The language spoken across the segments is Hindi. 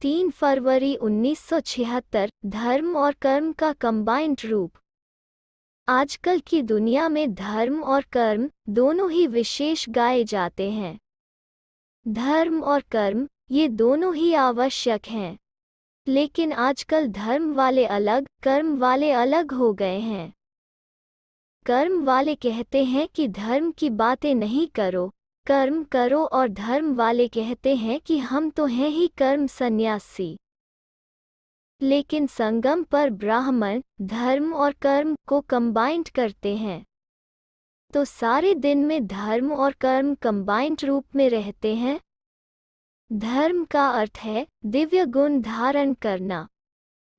3 फरवरी 1976 धर्म और कर्म का कंबाइंड रूप। आजकल की दुनिया में धर्म और कर्म दोनों ही विशेष गाए जाते हैं। धर्म और कर्म ये दोनों ही आवश्यक हैं, लेकिन आजकल धर्म वाले अलग, कर्म वाले अलग हो गए हैं। कर्म वाले कहते हैं कि धर्म की बातें नहीं करो, कर्म करो, और धर्म वाले कहते हैं कि हम तो हैं ही कर्म सन्यासी। लेकिन संगम पर ब्राह्मण धर्म और कर्म को कंबाइंड करते हैं, तो सारे दिन में धर्म और कर्म कंबाइंड रूप में रहते हैं। धर्म का अर्थ है दिव्य गुण धारण करना।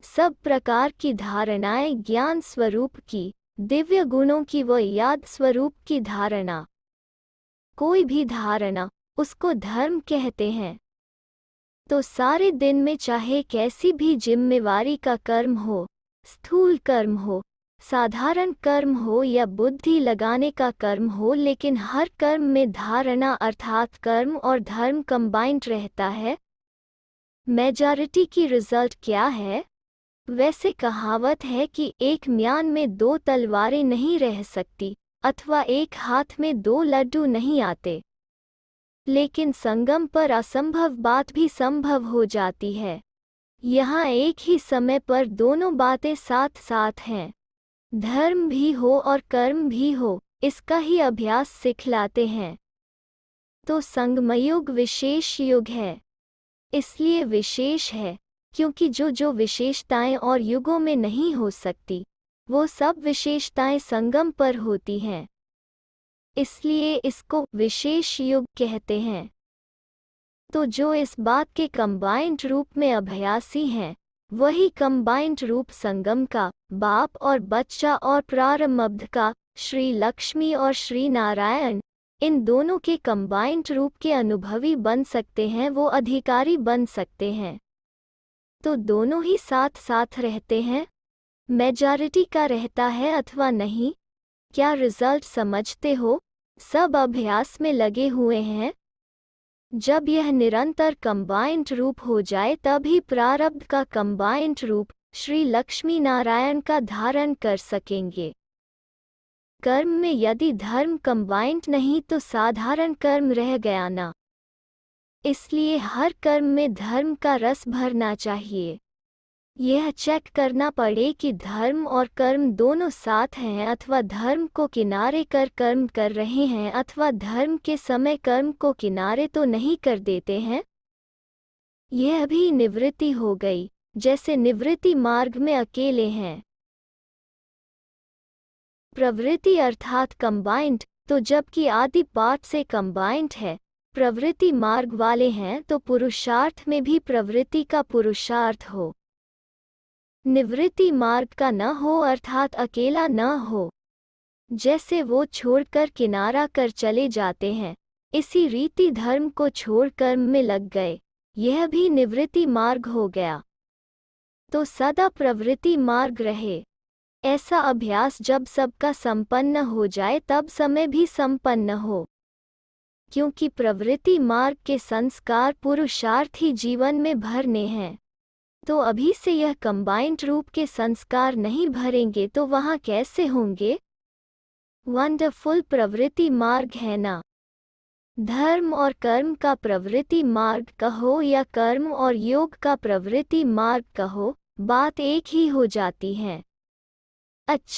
सब प्रकार की धारणाएं ज्ञान स्वरूप की, दिव्य गुणों की व याद स्वरूप की धारणा। कोई भी धारणा उसको धर्म कहते हैं। तो सारे दिन में चाहे कैसी भी जिम्मेवारी का कर्म हो, स्थूल कर्म हो, साधारण कर्म हो या बुद्धि लगाने का कर्म हो, लेकिन हर कर्म में धारणा अर्थात कर्म और धर्म कंबाइंड रहता है। मेजॉरिटी की रिजल्ट क्या है? वैसे कहावत है कि एक म्यान में 2 तलवारें नहीं रह सकती, अथवा एक हाथ में 2 लड्डू नहीं आते। लेकिन संगम पर असंभव बात भी संभव हो जाती है। यहाँ एक ही समय पर दोनों बातें साथ साथ हैं। धर्म भी हो और कर्म भी हो, इसका ही अभ्यास सिखलाते हैं। तो संगमयुग विशेष युग है। इसलिए विशेष है क्योंकि जो विशेषताएं और युगों में नहीं हो सकती, वो सब विशेषताएं संगम पर होती हैं। इसलिए इसको विशेष युग कहते हैं। तो जो इस बात के कंबाइंड रूप में अभ्यासी हैं, वही कंबाइंड रूप संगम का, बाप और बच्चा और प्रारब्ध का, श्री लक्ष्मी और श्री नारायण, इन दोनों के कंबाइंड रूप के अनुभवी बन सकते हैं, वो अधिकारी बन सकते हैं। तो दोनों ही साथ साथ रहते हैं। मेजॉरिटी का रहता है अथवा नहीं, क्या रिजल्ट समझते हो? सब अभ्यास में लगे हुए हैं। जब यह निरंतर कंबाइंड रूप हो जाए तभी प्रारब्ध का कंबाइंड रूप श्री लक्ष्मी नारायण का धारण कर सकेंगे। कर्म में यदि धर्म कंबाइंड नहीं तो साधारण कर्म रह गया ना। इसलिए हर कर्म में धर्म का रस भरना चाहिए। यह चेक करना पड़े कि धर्म और कर्म दोनों साथ हैं, अथवा धर्म को किनारे कर कर्म कर रहे हैं, अथवा धर्म के समय कर्म को किनारे तो नहीं कर देते हैं। यह भी निवृत्ति हो गई, जैसे निवृत्ति मार्ग में अकेले हैं। प्रवृत्ति अर्थात कंबाइंड, तो जबकि आदि पाठ से कंबाइंड है, प्रवृत्ति मार्ग वाले हैं, तो पुरुषार्थ में भी प्रवृत्ति का पुरुषार्थ हो, निवृत्ति मार्ग का न हो, अर्थात अकेला न हो। जैसे वो छोड़कर किनारा कर चले जाते हैं, इसी रीति धर्म को छोड़ कर्म में लग गए, यह भी निवृत्ति मार्ग हो गया। तो सदा प्रवृत्ति मार्ग रहे। ऐसा अभ्यास जब सबका संपन्न हो जाए तब समय भी संपन्न हो, क्योंकि प्रवृत्ति मार्ग के संस्कार पुरुषार्थ ही जीवन में भरने हैं। तो अभी से यह कंबाइंड रूप के संस्कार नहीं भरेंगे तो वहाँ कैसे होंगे? वंडरफुल प्रवृत्ति मार्ग है ना। धर्म और कर्म का प्रवृत्ति मार्ग कहो या कर्म और योग का प्रवृत्ति मार्ग कहो, बात एक ही हो जाती है। अच्छा।